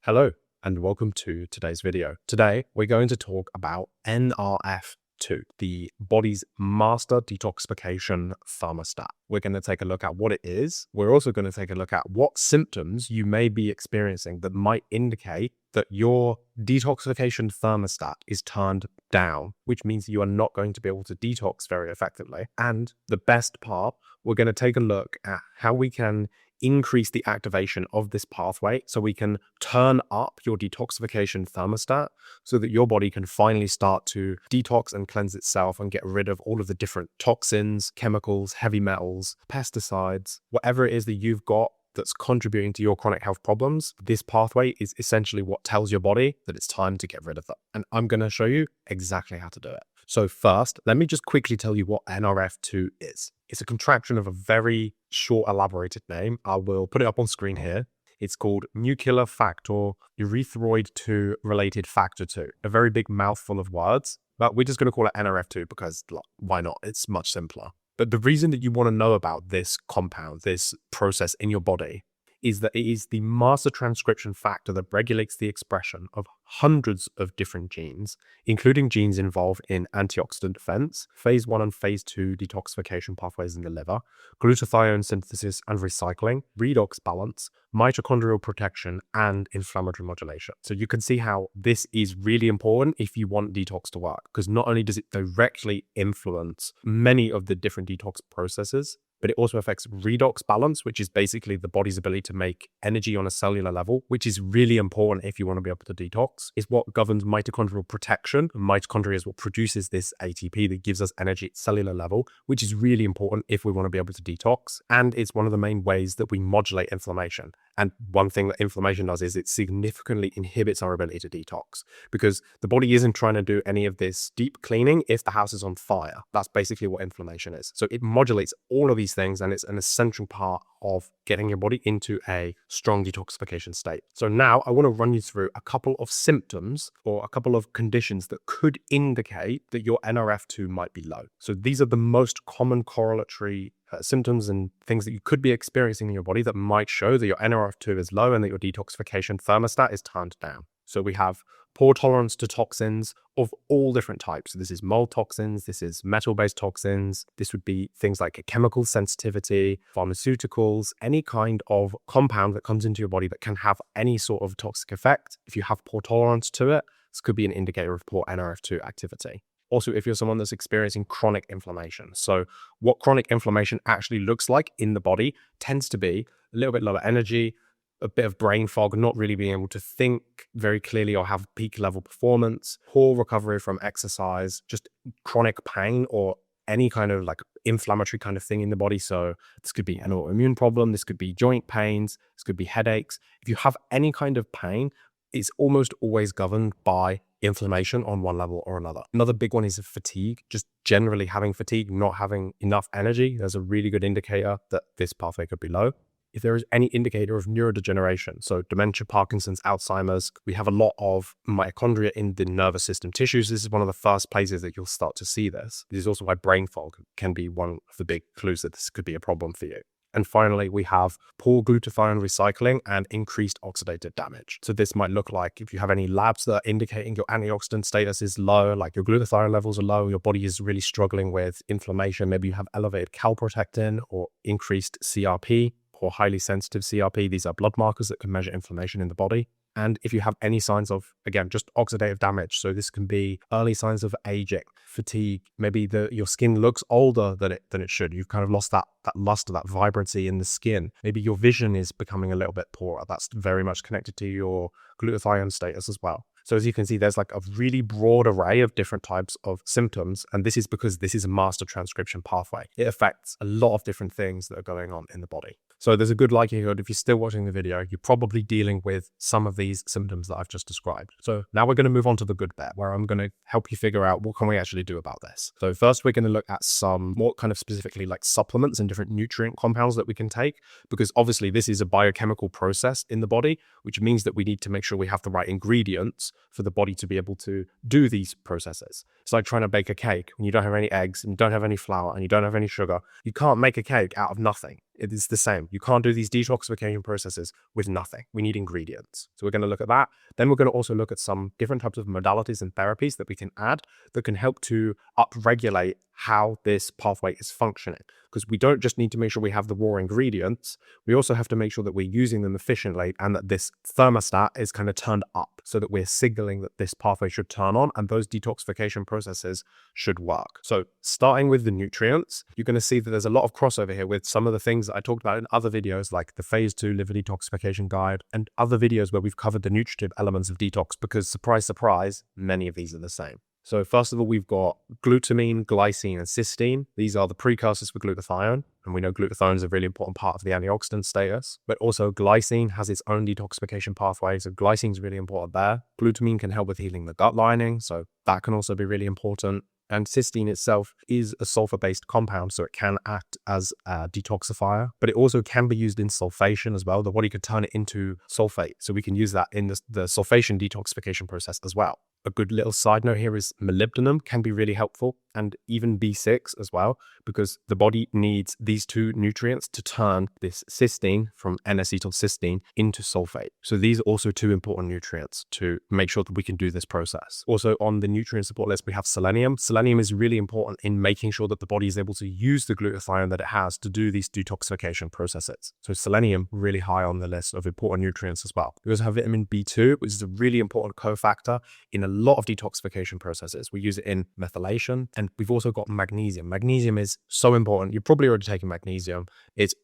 Hello and welcome to today's video. Today we're going to talk about NRF2, the body's master detoxification thermostat. We're going to take a look at what it is. We're also going to take a look at what symptoms you may be experiencing that might indicate that your detoxification thermostat is turned down, which means you are not going to be able to detox very effectively. And the best part, we're going to take a look at how we can increase the activation of this pathway so we can turn up your detoxification thermostat so that your body can finally start to detox and cleanse itself and get rid of all of the different toxins, chemicals, heavy metals, pesticides, whatever it is that you've got that's contributing to your chronic health problems. This pathway is essentially what tells your body that it's time to get rid of them. And I'm going to show you exactly how to do it. So first, let me just quickly tell you what NRF2 is. It's a contraction of a very short, elaborated name. I will put it up on screen here. It's called nuclear factor erythroid 2 related factor 2. A very big mouthful of words, but we're just going to call it NRF2 because why not? It's much simpler. But the reason that you want to know about this compound, this process in your body, is that it is the master transcription factor that regulates the expression of hundreds of different genes, including genes involved in antioxidant defense, phase 1 and phase 2 detoxification pathways in the liver, glutathione synthesis and recycling, redox balance, mitochondrial protection, and inflammatory modulation. So you can see how this is really important if you want detox to work, because not only does it directly influence many of the different detox processes, but it also affects redox balance, which is basically the body's ability to make energy on a cellular level, which is really important if you want to be able to detox. It's what governs mitochondrial protection. Mitochondria is what produces this ATP that gives us energy at cellular level, which is really important if we want to be able to detox. And it's one of the main ways that we modulate inflammation. And one thing that inflammation does is it significantly inhibits our ability to detox, because the body isn't trying to do any of this deep cleaning if the house is on fire. That's basically what inflammation is. So it modulates all of these things, and it's an essential part of getting your body into a strong detoxification state. So now I want to run you through a couple of symptoms or a couple of conditions that could indicate that your NRF2 might be low. So these are the most common correlatory symptoms and things that you could be experiencing in your body that might show that your NRF2 is low and that your detoxification thermostat is turned down. So we have poor tolerance to toxins of all different types. So this is mold toxins, this is metal-based toxins, this would be things like a chemical sensitivity, pharmaceuticals, any kind of compound that comes into your body that can have any sort of toxic effect. If you have poor tolerance to it, this could be an indicator of poor NRF2 activity. Also, if you're someone that's experiencing chronic inflammation. So what chronic inflammation actually looks like in the body tends to be a little bit lower energy, a bit of brain fog, not really being able to think very clearly or have peak level performance, poor recovery from exercise, just chronic pain or any kind of like inflammatory kind of thing in the body. So this could be an autoimmune problem, this could be joint pains, this could be headaches. If you have any kind of pain, it's almost always governed by inflammation on one level or another. Another big one is fatigue, just generally having fatigue, not having enough energy. There's a really good indicator that this pathway could be low. If there is any indicator of neurodegeneration, so dementia, Parkinson's, Alzheimer's, we have a lot of mitochondria in the nervous system tissues. This is one of the first places that you'll start to see this. This is also why brain fog can be one of the big clues that this could be a problem for you. And finally, we have poor glutathione recycling and increased oxidative damage. So this might look like if you have any labs that are indicating your antioxidant status is low, like your glutathione levels are low, your body is really struggling with inflammation. Maybe you have elevated calprotectin or increased CRP or highly sensitive CRP. These are blood markers that can measure inflammation in the body. And if you have any signs of, again, just oxidative damage, so this can be early signs of aging, fatigue, maybe your skin looks older than it should. You've kind of lost that luster, that vibrancy in the skin. Maybe your vision is becoming a little bit poorer. That's very much connected to your glutathione status as well. So as you can see, there's like a really broad array of different types of symptoms. And this is because this is a master transcription pathway. It affects a lot of different things that are going on in the body. So there's a good likelihood if you're still watching the video, you're probably dealing with some of these symptoms that I've just described. So now we're going to move on to the good bit, where I'm going to help you figure out what can we actually do about this. So first, we're going to look at some more kind of specifically like supplements and different nutrient compounds that we can take, because obviously this is a biochemical process in the body, which means that we need to make sure we have the right ingredients for the body to be able to do these processes. It's like trying to bake a cake when you don't have any eggs and you don't have any flour and you don't have any sugar. You can't make a cake out of nothing. It is the same. You can't do these detoxification processes with nothing. We need ingredients. So we're going to look at that. Then we're going to also look at some different types of modalities and therapies that we can add that can help to upregulate how this pathway is functioning. Because we don't just need to make sure we have the raw ingredients, we also have to make sure that we're using them efficiently and that this thermostat is kind of turned up so that we're signaling that this pathway should turn on and those detoxification processes should work. So starting with the nutrients, you're going to see that there's a lot of crossover here with some of the things that I talked about in other videos, like the phase 2 liver detoxification guide and other videos where we've covered the nutritive elements of detox, because surprise, surprise, many of these are the same. So first of all, we've got glutamine, glycine, and cysteine. These are the precursors for glutathione. And we know glutathione is a really important part of the antioxidant status. But also glycine has its own detoxification pathway. So glycine is really important there. Glutamine can help with healing the gut lining. So that can also be really important. And cysteine itself is a sulfur-based compound, so it can act as a detoxifier, but it also can be used in sulfation as well. The body could turn it into sulfate, so we can use that in the sulfation detoxification process as well. A good little side note here is molybdenum can be really helpful, and even B6 as well, because the body needs these two nutrients to turn this cysteine from N-acetylcysteine into sulfate. So these are also two important nutrients to make sure that we can do this process. Also on the nutrient support list, we have selenium. Selenium is really important in making sure that the body is able to use the glutathione that it has to do these detoxification processes. So selenium, really high on the list of important nutrients as well. We also have vitamin B2, which is a really important cofactor in a lot of detoxification processes. We use it in methylation, and we've also got magnesium. Magnesium is so important. You're probably already taking magnesium.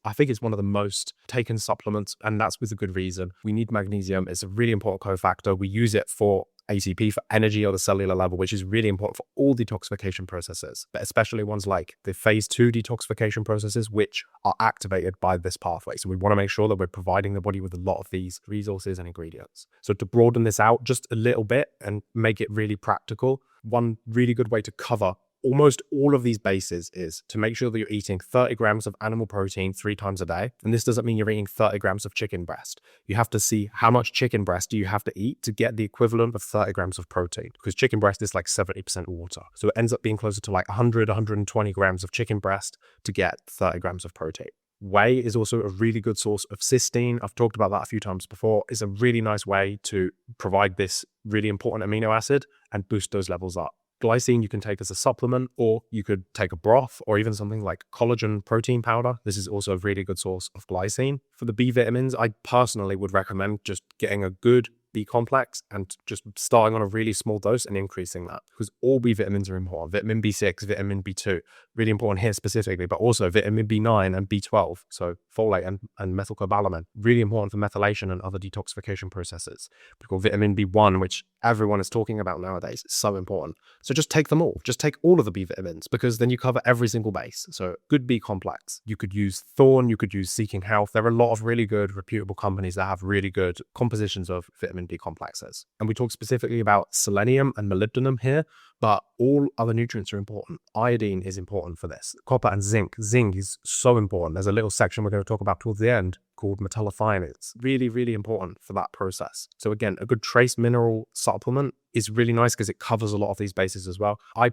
I think it's one of the most taken supplements, and that's with a good reason. We need magnesium. It's a really important cofactor. We use it for ATP, for energy on the cellular level, which is really important for all detoxification processes, but especially ones like the phase 2 detoxification processes, which are activated by this pathway. So we want to make sure that we're providing the body with a lot of these resources and ingredients. So to broaden this out just a little bit and make it really practical, one really good way to cover almost all of these bases is to make sure that you're eating 30 grams of animal protein 3 times a day. And this doesn't mean you're eating 30 grams of chicken breast. You have to see how much chicken breast do you have to eat to get the equivalent of 30 grams of protein, because chicken breast is like 70% water. So it ends up being closer to like 100, 120 grams of chicken breast to get 30 grams of protein. Whey is also a really good source of cysteine. I've talked about that a few times before. It's a really nice way to provide this really important amino acid and boost those levels up. Glycine you can take as a supplement, or you could take a broth, or even something like collagen protein powder. This is also a really good source of glycine. For the B vitamins, I personally would recommend just getting a good B complex and just starting on a really small dose and increasing that, because all B vitamins are important. Vitamin B6, vitamin B2, really important here specifically, but also vitamin B9 and B12. So folate and methylcobalamin, really important for methylation and other detoxification processes. We've got vitamin B1, which everyone is talking about nowadays. It's so important. So just take them all. Just take all of the B vitamins, because then you cover every single base. So good B complex. You could use Thorne, you could use Seeking Health. There are a lot of really good, reputable companies that have really good compositions of vitamin D complexes. And we talk specifically about selenium and molybdenum here, but all other nutrients are important. Iodine is important for this. Copper and zinc. Zinc is so important. There's a little section we're going to talk about towards the end called metallothionein. It's really, really important for that process. So again, a good trace mineral supplement is really nice because it covers a lot of these bases as well. I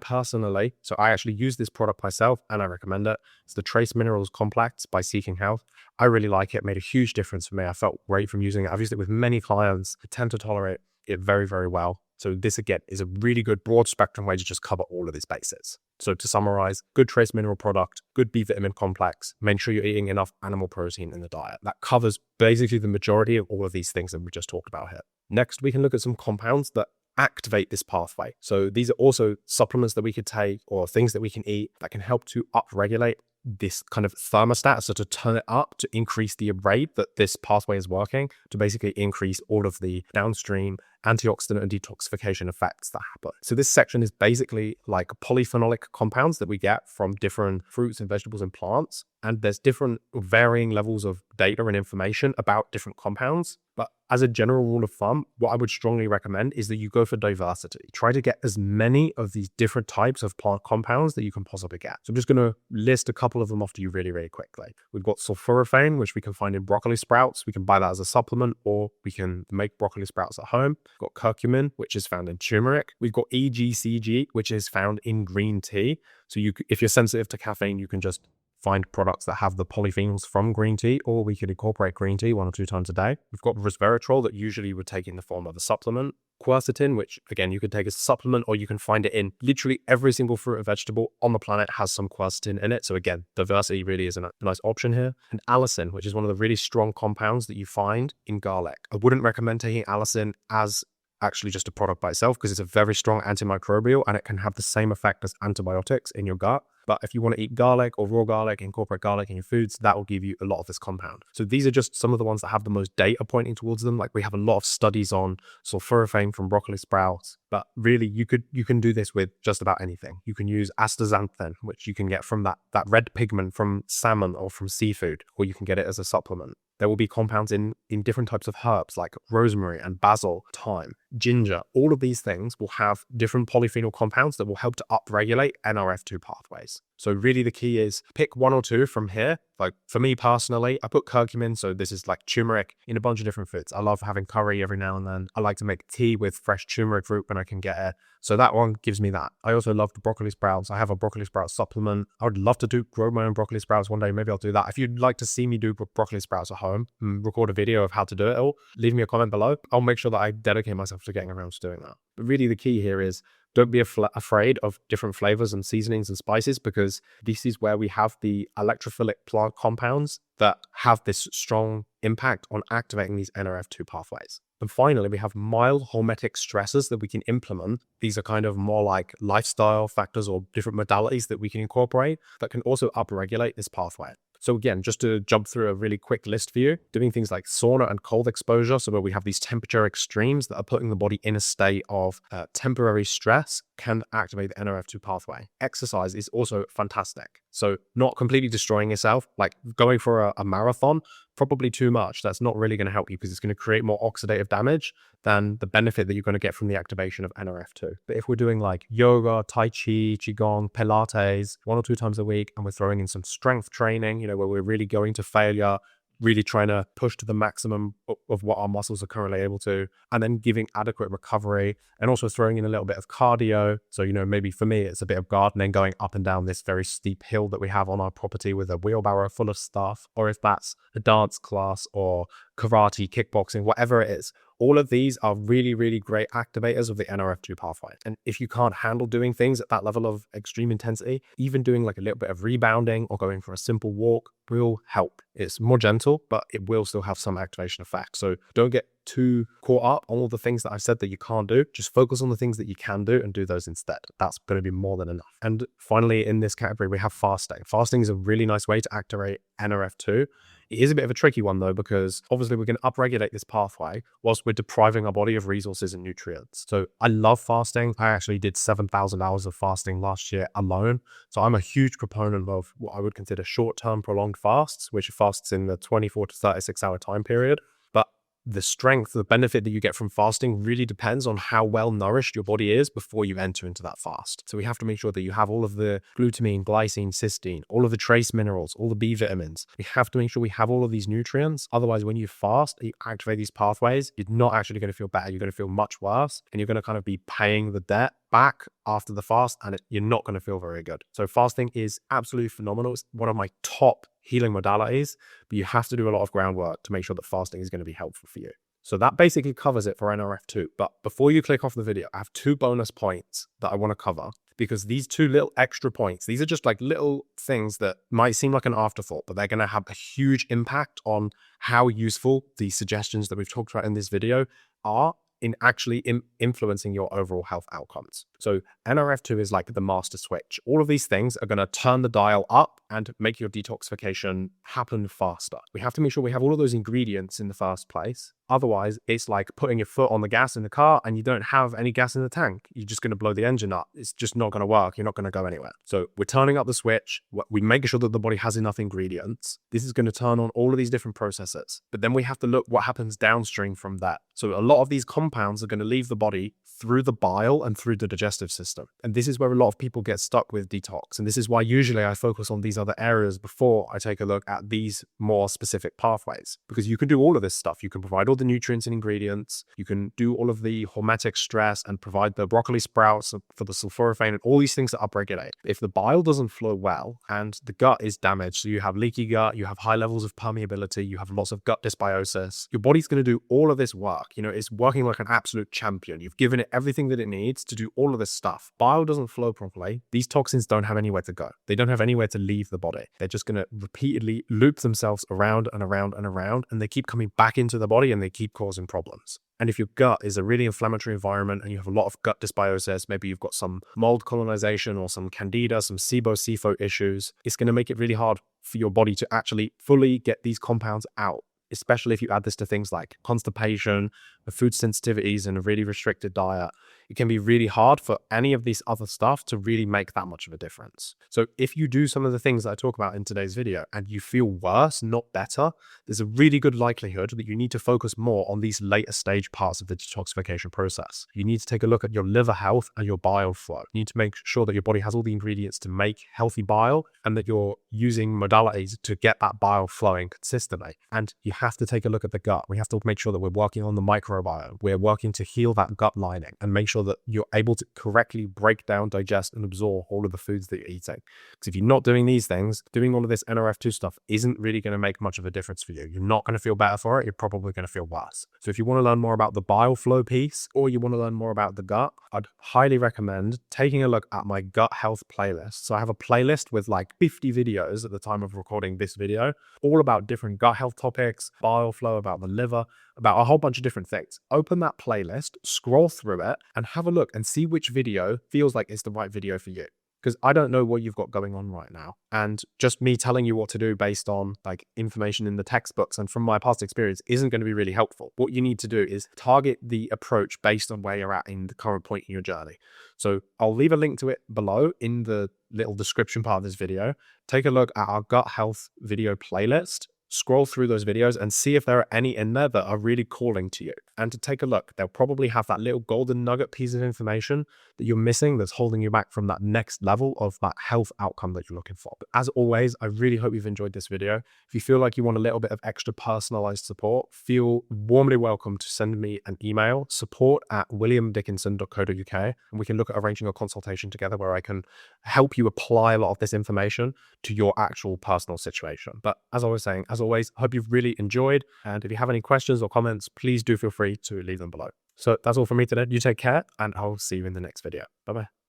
actually use this product myself and I recommend it. It's the Trace Minerals Complex by Seeking Health. I really like it. It made a huge difference for me. I felt great from using it. I've used it with many clients. I tend to tolerate it very, very well. So this again is a really good broad spectrum way to just cover all of these bases. So to summarize, good trace mineral product, good B vitamin complex, make sure you're eating enough animal protein in the diet. That covers basically the majority of all of these things that we just talked about here. Next, we can look at some compounds that activate this pathway. So these are also supplements that we could take or things that we can eat that can help to upregulate this kind of thermostat, so to turn it up to increase the rate that this pathway is working, to basically increase all of the downstream antioxidant and detoxification effects that happen. So this section is basically like polyphenolic compounds that we get from different fruits and vegetables and plants. And there's different varying levels of data and information about different compounds. But as a general rule of thumb, what I would strongly recommend is that you go for diversity. Try to get as many of these different types of plant compounds that you can possibly get. So I'm just going to list a couple of them off to you really, really quickly. We've got sulforaphane, which we can find in broccoli sprouts. We can buy that as a supplement, or we can make broccoli sprouts at home. We've got curcumin, which is found in turmeric. We've got EGCG, which is found in green tea. So if you're sensitive to caffeine, you can just find products that have the polyphenols from green tea, or we could incorporate green tea 1 or 2 times a day. We've got resveratrol that usually you would take in the form of a supplement. Quercetin, which again, you could take as a supplement, or you can find it in literally every single fruit and vegetable on the planet has some quercetin in it. So again, diversity really is a nice option here. And allicin, which is one of the really strong compounds that you find in garlic. I wouldn't recommend taking allicin as actually just a product by itself because it's a very strong antimicrobial and it can have the same effect as antibiotics in your gut. But if you want to eat garlic or raw garlic, incorporate garlic in your foods, that will give you a lot of this compound. So these are just some of the ones that have the most data pointing towards them. Like we have a lot of studies on sulforaphane from broccoli sprouts, but really you can do this with just about anything. You can use astaxanthin, which you can get from that red pigment from salmon or from seafood, or you can get it as a supplement. There will be compounds in different types of herbs like rosemary and basil, thyme, ginger. All of these things will have different polyphenol compounds that will help to upregulate NRF2 pathways. So really the key is pick 1 or 2 from here. Like for me personally, I put curcumin, so this is like turmeric, in a bunch of different foods. I love having curry every now and then. I like to make tea with fresh turmeric root when I can get it. So that one gives me that. I also love the broccoli sprouts. I have a broccoli sprout supplement. I would love to grow my own broccoli sprouts one day. Maybe I'll do that. If you'd like to see me do broccoli sprouts at home and record a video of how to do it all, leave me a comment below. I'll make sure that I dedicate myself to getting around to doing that. But really the key here is don't be afraid of different flavors and seasonings and spices, because this is where we have the electrophilic plant compounds that have this strong impact on activating these NRF2 pathways. And finally, we have mild hormetic stressors that we can implement. These are kind of more like lifestyle factors or different modalities that we can incorporate that can also upregulate this pathway. So again, just to jump through a really quick list for you, doing things like sauna and cold exposure, so where we have these temperature extremes that are putting the body in a state of temporary stress, can activate the NRF2 pathway. Exercise is also fantastic. So not completely destroying yourself, like going for a marathon, probably too much. That's not really going to help you because it's going to create more oxidative damage than the benefit that you're going to get from the activation of NRF2. But if we're doing like yoga, Tai Chi, Qigong, Pilates, 1 or 2 times a week, and we're throwing in some strength training, where we're really going to failure, really trying to push to the maximum of what our muscles are currently able to, and then giving adequate recovery, and also throwing in a little bit of cardio. So, maybe for me, it's a bit of gardening, going up and down this very steep hill that we have on our property with a wheelbarrow full of stuff, or if that's a dance class or karate, kickboxing, whatever it is. All of these are really, really great activators of the NRF2 pathway. And if you can't handle doing things at that level of extreme intensity, even doing like a little bit of rebounding or going for a simple walk will help. It's more gentle, but it will still have some activation effect. So don't get too caught up on all the things that I've said that you can't do. Just focus on the things that you can do and do those instead. That's going to be more than enough. And finally, in this category, we have fasting. Fasting is a really nice way to activate NRF2. It is a bit of a tricky one though, because obviously we're going to upregulate this pathway whilst we're depriving our body of resources and nutrients. So I love fasting. I actually did 7,000 hours of fasting last year alone. So I'm a huge proponent of what I would consider short-term prolonged fasts, which are fasts in the 24 to 36 hour time period. But the strength, the benefit that you get from fasting really depends on how well nourished your body is before you enter into that fast. So we have to make sure that you have all of the glutamine, glycine, cysteine, all of the trace minerals, all the B vitamins. We have to make sure we have all of these nutrients. Otherwise, when you fast, you activate these pathways, you're not actually going to feel better. You're going to feel much worse, and you're going to kind of be paying the debt back after the fast, and you're not going to feel very good. So fasting is absolutely phenomenal. It's one of my top healing modalities, but you have to do a lot of groundwork to make sure that fasting is going to be helpful for you. So that basically covers it for NRF2. But before you click off the video, I have 2 bonus points that I want to cover, because these 2 little extra points, these are just like little things that might seem like an afterthought, but they're going to have a huge impact on how useful the suggestions that we've talked about in this video are in actually influencing your overall health outcomes. So NRF2 is like the master switch. All of these things are going to turn the dial up and make your detoxification happen faster. We have to make sure we have all of those ingredients in the first place. Otherwise, it's like putting your foot on the gas in the car and you don't have any gas in the tank. You're just going to blow the engine up. It's just not going to work. You're not going to go anywhere. So we're turning up the switch. We make sure that the body has enough ingredients. This is going to turn on all of these different processes. But then we have to look what happens downstream from that. So a lot of these compounds are going to leave the body through the bile and through the digestive system. And this is where a lot of people get stuck with detox. And this is why usually I focus on these other areas before I take a look at these more specific pathways, because you can do all of this stuff. You can provide all the nutrients and ingredients. You can do all of the hormetic stress and provide the broccoli sprouts for the sulforaphane and all these things that upregulate. If the bile doesn't flow well and the gut is damaged, so you have leaky gut, you have high levels of permeability, you have lots of gut dysbiosis, your body's going to do all of this work. You know, it's working like an absolute champion. You've given it everything that it needs to do all of this stuff. Bile doesn't flow properly. These toxins don't have anywhere to go. They don't have anywhere to leave the body. They're just going to repeatedly loop themselves around and around and around, and they keep coming back into the body and they keep causing problems. And if your gut is a really inflammatory environment and you have a lot of gut dysbiosis, maybe you've got some mold colonization or some candida, some SIBO issues, it's going to make it really hard for your body to actually fully get these compounds out, especially if you add this to things like constipation, food sensitivities, and a really restricted diet. It can be really hard for any of these other stuff to really make that much of a difference. So if you do some of the things that I talk about in today's video and you feel worse, not better, there's a really good likelihood that you need to focus more on these later stage parts of the detoxification process. You need to take a look at your liver health and your bile flow. You need to make sure that your body has all the ingredients to make healthy bile and that you're using modalities to get that bile flowing consistently. And you have to take a look at the gut. We have to make sure that we're working on the microbiome. We're working to heal that gut lining and make sure that you're able to correctly break down, digest, and absorb all of the foods that you're eating. Because if you're not doing these things, doing all of this NRF2 stuff isn't really going to make much of a difference for you. You're not going to feel better for it. You're probably going to feel worse. So if you want to learn more about the bile flow piece, or you want to learn more about the gut, I'd highly recommend taking a look at my gut health playlist. So I have a playlist with like 50 videos at the time of recording this video, all about different gut health topics, bile flow, about the liver, about a whole bunch of different things. Open that playlist, scroll through it, and have a look and see which video feels like it's the right video for you. Because I don't know what you've got going on right now. And just me telling you what to do based on like information in the textbooks and from my past experience isn't going to be really helpful. What you need to do is target the approach based on where you're at in the current point in your journey. So I'll leave a link to it below in the little description part of this video. Take a look at our gut health video playlist. Scroll through those videos and see if there are any in there that are really calling to you. And to take a look, they'll probably have that little golden nugget piece of information that you're missing that's holding you back from that next level of that health outcome that you're looking for. But as always, I really hope you've enjoyed this video. If you feel like you want a little bit of extra personalized support, feel warmly welcome to send me an email, support@williamdickinson.co.uk, and we can look at arranging a consultation together where I can help you apply a lot of this information to your actual personal situation. But as I was saying, as always, hope you've really enjoyed. And if you have any questions or comments, please do feel free to leave them below. So that's all from me today. You take care, and I'll see you in the next video. Bye-bye.